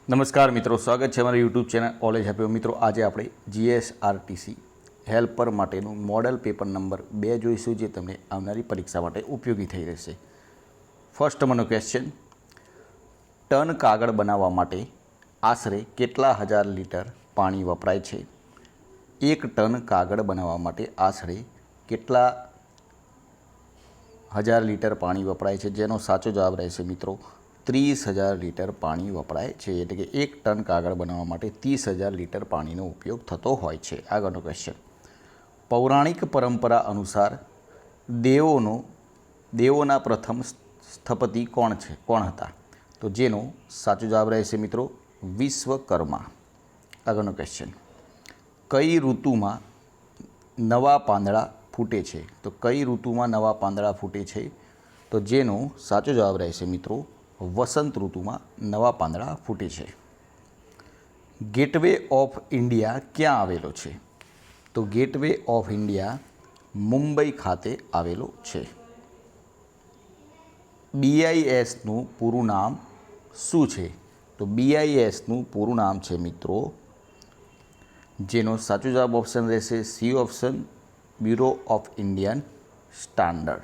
નમસ્કાર મિત્રો, સ્વાગત છે અમારા યુટ્યુબ ચેનલ ઓલેજ હેપી. મિત્રો, આજે આપણે જીએસઆરટીસી હેલ્પર માટેનું મોડલ પેપર નંબર 2 જોઈશું, જે તમને આવનારી પરીક્ષા માટે ઉપયોગી થઈ રહેશે. ફર્સ્ટ નંબરનો ક્વેશ્ચન: ટન કાગળ બનાવવા માટે આશરે કેટલા હજાર લીટર પાણી વપરાય છે? 1 ટન કાગળ બનાવવા માટે આશરે કેટલા હજાર લીટર પાણી વપરાય છે? જેનો સાચો જવાબ રહેશે મિત્રો 30,000 લીટર પાણી વપરાય છે. એટલે કે 1 ટન કાગળ બનાવવા માટે 30,000 લીટર પાણીનો ઉપયોગ થતો હોય છે. આગળનો ક્વેશ્ચન: પૌરાણિક પરંપરા અનુસાર દેવોના પ્રથમ સ્થપતિ કોણ હતા? તો જેનો સાચો જવાબ રહેશે મિત્રો વિશ્વકર્મા. આગળનો ક્વેશ્ચન: કઈ ઋતુમાં નવા પાંદડા ફૂટે છે? તો કઈ ઋતુમાં નવા પાંદડા ફૂટે છે? તો જેનો સાચો જવાબ રહેશે મિત્રો વસંત ઋતુમાં નવા પાંદડા ફૂટે છે. ગેટવે ઓફ ઇન્ડિયા ક્યાં આવેલો છે? તો ગેટવે ઓફ ઇન્ડિયા મુંબઈ ખાતે આવેલો છે. BISનું પૂરું નામ શું છે? તો BISનું પૂરું નામ છે મિત્રો, જેનો સાચો જવાબ ઓપ્શન રહેશે C option, bureau of Indian standard.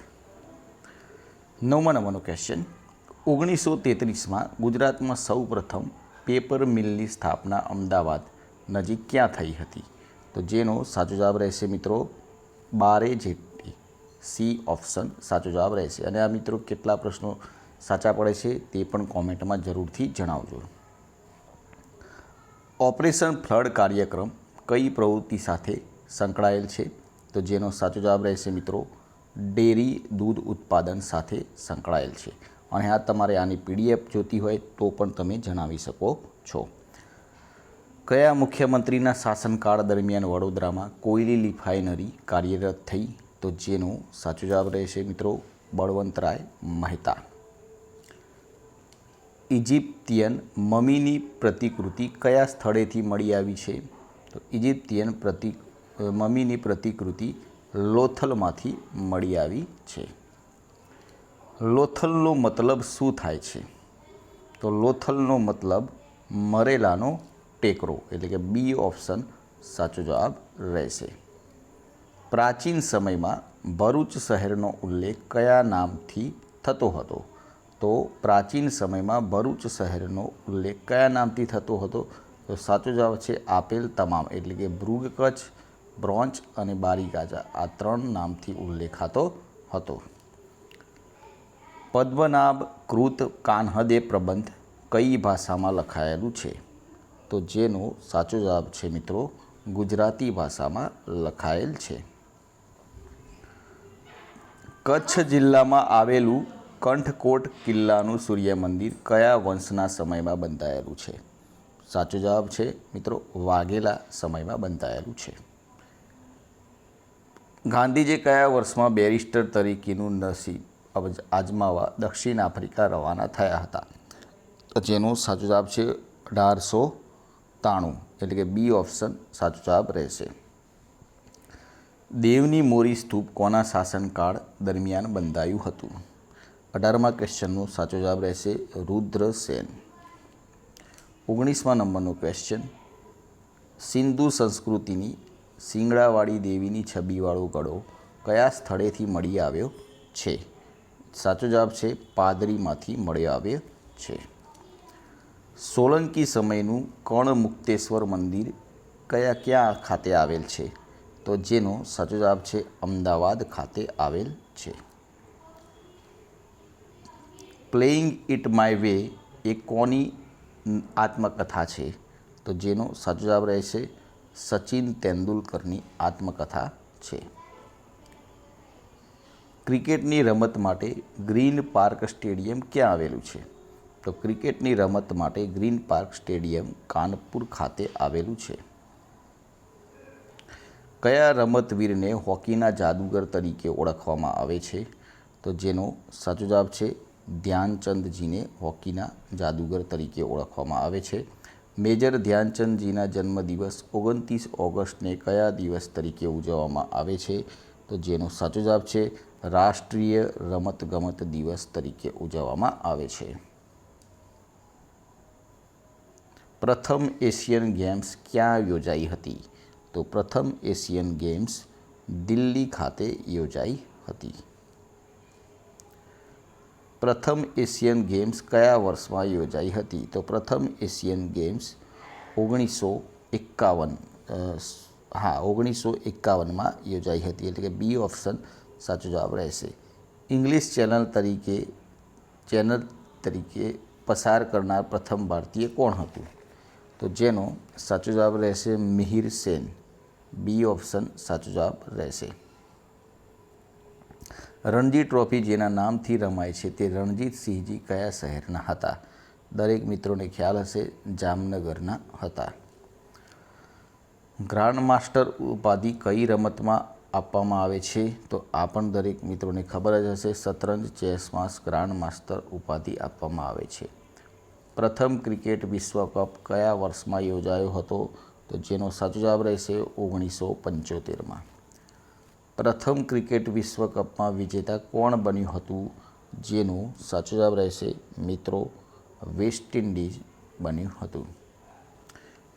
9મા નંબરનો ક્વેશ્ચન: 1933માં ગુજરાતમાં સૌપ્રથમ પેપર મિલની સ્થાપના અમદાવાદ નજીક ક્યાં થઈ હતી? તો જેનો સાચો જવાબ રહેશે મિત્રો બારે જેટલી. સી ઓપ્શન સાચો જવાબ રહેશે. અને આ મિત્રો કેટલા પ્રશ્નો સાચા પડે છે તે પણ કોમેન્ટમાં જરૂરથી જણાવજો. ઓપરેશન ફ્લડ કાર્યક્રમ કઈ પ્રવૃત્તિ સાથે સંકળાયેલ છે? તો જેનો સાચો જવાબ રહેશે મિત્રો ડેરી દૂધ ઉત્પાદન સાથે સંકળાયેલ છે. અને આ તમારે આની PDF જોતી હોય તો પણ તમે જણાવી શકો છો. કયા મુખ્યમંત્રીના શાસનકાળ દરમિયાન વડોદરામાં કોયલી રિફાઇનરી કાર્યરત થઈ? તો જેનો સાચો જવાબ રહેશે મિત્રો બળવંતરાય મહેતા. ઇજિપ્તિયન મમીની પ્રતિકૃતિ કયા સ્થળેથી મળી આવી છે? તો ઇજિપ્તિયન મમીની પ્રતિકૃતિ લોથલમાંથી મળી આવી છે. લોથલનો મતલબ શું થાય છે? તો લોથલનો મતલબ મરેલાનો ટેકરો, એટલે કે બી ઓપ્શન સાચો જવાબ રહેશે. પ્રાચીન સમયમાં ભરૂચ શહેરનો ઉલ્લેખ કયા નામથી થતો હતો? તો પ્રાચીન સમયમાં ભરૂચ શહેરનો ઉલ્લેખ કયા નામથી થતો હતો? તો સાચો જવાબ છે આપેલ તમામ, એટલે કે ભૃગ કચ્છ, બ્રોંચ અને બારીગાજા, આ 3 નામથી ઉલ્લેખાતો હતો. પદ્મનાભ કૃત કાન્હદે પ્રબંધ કઈ ભાષામાં લખાયેલું છે? તો જેનો સાચો જવાબ છે મિત્રો ગુજરાતી ભાષામાં લખાયેલ છે. કચ્છ જિલ્લામાં આવેલું કંઠકોટ કિલ્લાનું સૂર્ય મંદિર કયા વંશના સમયમાં બંધાયેલું છે? સાચો જવાબ છે મિત્રો વાઘેલા સમયમાં બંધાયેલું છે. ગાંધીજી કયા વર્ષમાં બેરિસ્ટર તરીકેનું નસીબ આજમાવા દક્ષિણ આફ્રિકા રવાના થયા હતા? તો જેનો સાચો જવાબ છે 1893, એટલે કે બી ઓપ્શન સાચો જવાબ રહેશે. દેવની મોરી સ્તૂપ કોના શાસનકાળ દરમિયાન બંધાયું હતું? 18મા ક્વેશ્ચનનો સાચો જવાબ રહેશે રુદ્રસેન. 19મા નંબરનો ક્વેશ્ચન: સિંધુ સંસ્કૃતિની શિંગડાવાળી દેવીની છબીવાળો ઘડો કયા સ્થળેથી મળી આવ્યો છે? સાચો જવાબ છે પાદરીમાંથી મળી આવ્યો છે. સોલંકી સમયનું કર્ણમુક્તેશ્વર મંદિર ક્યાં ખાતે આવેલ છે? તો જેનો સાચો જવાબ છે અમદાવાદ ખાતે આવેલ છે. પ્લેઇંગ ઇટ માય વે એ કોની આત્મકથા છે? તો જેનો સાચો જવાબ રહેશે સચિન તેંડુલકરની આત્મકથા છે. ક્રિકેટની રમત માટે ગ્રીન પાર્ક સ્ટેડિયમ ક્યાં આવેલું છે? તો ક્રિકેટની રમત માટે ગ્રીન પાર્ક સ્ટેડિયમ કાનપુર ખાતે આવેલું છે. કયા રમતવીરને હોકીના જાદુગર તરીકે ઓળખવામાં આવે છે? તો જેનો સાચો જવાબ છે ધ્યાનચંદજીને હોકીના જાદુગર તરીકે ઓળખવામાં આવે છે. મેજર ધ્યાનચંદજીના જન્મદિવસ 29 ઓગસ્ટને કયા દિવસ તરીકે ઉજવવામાં આવે છે? તો જેનો સાચો જવાબ છે રાષ્ટ્રીય રમતગમત દિવસ તરીકે ઉજવવામાં આવે છે. પ્રથમ એશિયન ગેમ્સ ક્યાં યોજાઈ હતી? તો પ્રથમ એશિયન ગેમ્સ દિલ્હી ખાતે યોજાઈ હતી. પ્રથમ એશિયન ગેમ્સ કયા વર્ષમાં યોજાઈ હતી? તો પ્રથમ એશિયન ગેમ્સ 1951માં યોજાઈ હતી. એટલે કે બી ઓપ્શન સાચો જવાબ રહેશે. ઇંગ્લિશ ચેનલ તરીકે પસાર કરનાર પ્રથમ ભારતીય કોણ હતું? તો જેનો સાચો જવાબ રહેશે મિહિર સેન. બી ઓપ્શન સાચો જવાબ રહેશે. રણજી ટ્રોફી જેના નામથી રમાય છે તે રણજીતસિંહજી કયા શહેરના હતા? દરેક મિત્રોને ખ્યાલ હશે, જામનગરના હતા. ગ્રાન્ડ માસ્ટર ઉપાધિ કઈ રમતમાં આપવામાં આવે છે? તો આ પણ દરેક મિત્રોને ખબર જ હશે, શતરંજ, ચેસમાં ગ્રાન્ડ માસ્ટર ઉપાધિ આપવામાં આવે છે. પ્રથમ ક્રિકેટ વિશ્વકપ કયા વર્ષમાં યોજાયો હતો? તો જેનો સાચો જવાબ રહેશે 1975માં. પ્રથમ ક્રિકેટ વિશ્વકપમાં વિજેતા કોણ બન્યું હતું? જેનો સાચો જવાબ રહેશે મિત્રો વેસ્ટ ઇન્ડિઝ બન્યું હતું.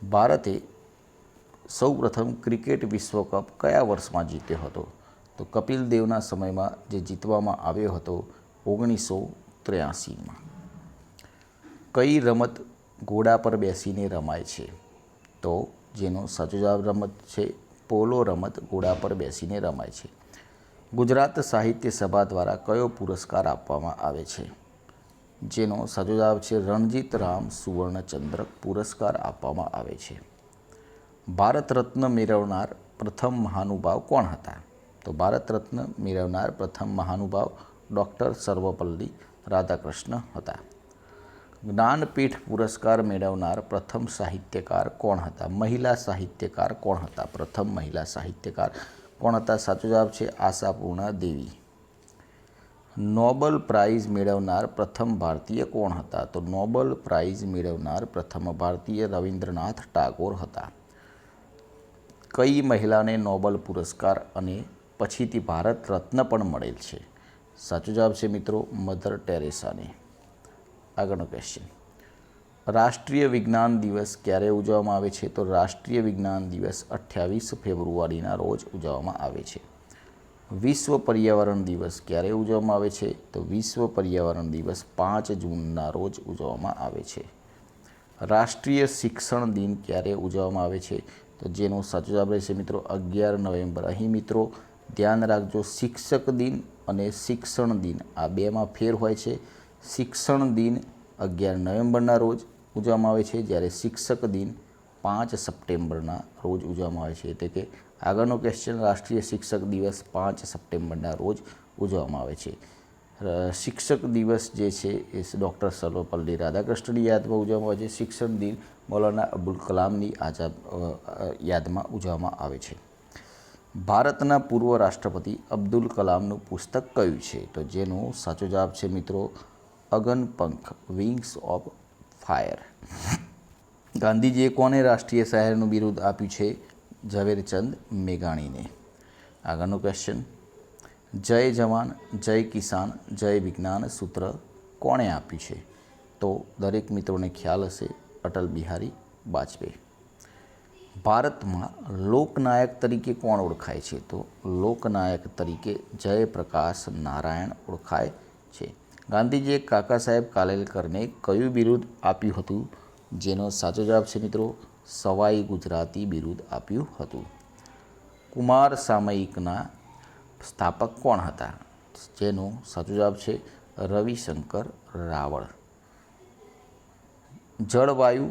ભારતે સૌપ્રથમ ક્રિકેટ વિશ્વકપ કયા વર્ષમાં જીત્યો હતો? તો કપિલ દેવના સમયમાં જે જીતવામાં આવ્યો હતો 1983માં. કઈ રમત ઘોડા પર બેસીને રમાય છે? તો જેનો સાચો જવાબ રમત છે પોલો રમત ઘોડા પર બેસીને રમાય છે. ગુજરાત સાહિત્ય સભા દ્વારા કયો પુરસ્કાર આપવામાં આવે છે? જેનો સાચો જવાબ છે રણજીત રામ સુવર્ણચંદ્રક પુરસ્કાર આપવામાં આવે છે. ભારત રત્ન મેળવનાર પ્રથમ મહાનુભાવ કોણ હતા? તો ભારત રત્ન મેળવનાર પ્રથમ મહાનુભાવ ડૉક્ટર સર્વપલ્લી રાધાકૃષ્ણ હતા. જ્ઞાનપીઠ પુરસ્કાર મેળવનાર પ્રથમ સાહિત્યકાર કોણ હતા? મહિલા સાહિત્યકાર કોણ હતા? પ્રથમ મહિલા સાહિત્યકાર કોણ હતા? સાચો જવાબ છે આશાપૂર્ણા દેવી. નોબલ પ્રાઇઝ મેળવનાર પ્રથમ ભારતીય કોણ હતા? તો નોબલ પ્રાઇઝ મેળવનાર પ્રથમ ભારતીય રવિન્દ્રનાથ ટાગોર હતા. કઈ મહિલાને નોબલ પુરસ્કાર અને પછીથી ભારત રત્ન પણ મળેલ છે? સાચો જવાબ છે મિત્રો મધર ટેરેસાને. આગળનો ક્વેશ્ચન, રાષ્ટ્રીય વિજ્ઞાન દિવસ ક્યારે ઉજવવામાં આવે છે? તો રાષ્ટ્રીય વિજ્ઞાન દિવસ 28 ફેબ્રુઆરીના રોજ ઉજવવામાં આવે છે. વિશ્વ પર્યાવરણ દિવસ ક્યારે ઉજવવામાં આવે છે? તો વિશ્વ પર્યાવરણ દિવસ 5 જૂનના રોજ ઉજવવામાં આવે છે. રાષ્ટ્રીય શિક્ષણ દિન ક્યારે ઉજવવામાં આવે છે? તો જેનો સાચો જવાબ રહેશે મિત્રો 11 નવેમ્બર. અહીં મિત્રો ધ્યાન રાખજો, શિક્ષક દિન અને શિક્ષણ દિન આ બેમાં ફેર હોય છે. શિક્ષણ દિન 11 નવેમ્બરના રોજ ઉજવવામાં આવે છે, જ્યારે શિક્ષક દિન 5 સપ્ટેમ્બરના રોજ ઉજવવામાં આવે છે. એટલે કે આગળનો ક્વેશ્ચન, રાષ્ટ્રીય શિક્ષક દિવસ 5 સપ્ટેમ્બરના રોજ ઉજવવામાં આવે છે. શિક્ષક દિવસ જે છે એ ડૉક્ટર સર્વપલ્લી રાધાકૃષ્ણની યાદમાં ઉજવવામાં આવે છે. શિક્ષણ દિન મૌલાના અબુલ કલામની યાદમાં ઉજવવામાં આવે છે. ભારતના પૂર્વ રાષ્ટ્રપતિ અબ્દુલ કલામનું પુસ્તક કયું છે? તો જેનો સાચો જવાબ છે મિત્રો અગનપંખ વિંગ્સ ઓફ ફાયર. ગાંધીજીએ કોને રાષ્ટ્રીય શાયરનું બિરુદ આપ્યું છે? ઝવેરચંદ મેઘાણીને. આગળનો ક્વેશ્ચન, જય જવાન જય કિસાન જય વિજ્ઞાન સૂત્ર કોણે આપ્યું છે? તો દરેક મિત્રોને ખ્યાલ હશે, અટલ બિહારી વાજપેયી. ભારતમાં લોકનાયક તરીકે કોણ ઓળખાય છે? તો લોકનાયક તરીકે જયપ્રકાશ નારાયણ ઓળખાય છે. ગાંધીજીએ કાકા સાહેબ કાલેલકરને કયું બિરુદ આપ્યું હતું? જેનો સાચો જવાબ છે મિત્રો સવાઈ ગુજરાતી બિરુદ આપ્યું હતું. કુમાર સામયિકના સ્થાપક કોણ હતા? જેનો સાચો જવાબ છે રવિશંકર રાવળ. જળવાયુ,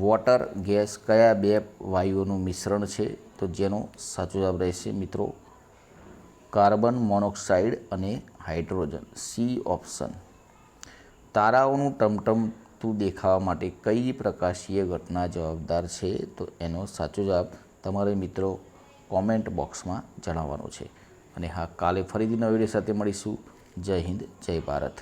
વોટર, ગેસ કયા બે વાયુઓનું મિશ્રણ છે? તો જેનો સાચો જવાબ રહેશે મિત્રો કાર્બન મોનોક્સાઇડ અને હાઇડ્રોજન. C option. તારાઓનું ટમટમતું દેખાવા માટે કઈ પ્રકાશીય ઘટના જવાબદાર છે? તો એનો સાચો જવાબ તમારે મિત્રો કોમેન્ટ બોક્સમાં જણાવવાનો છે. અને હા, કાલે ફરીથી નવા વિડીયો સાથે મળીશું. જય હિન્દ, જય ભારત.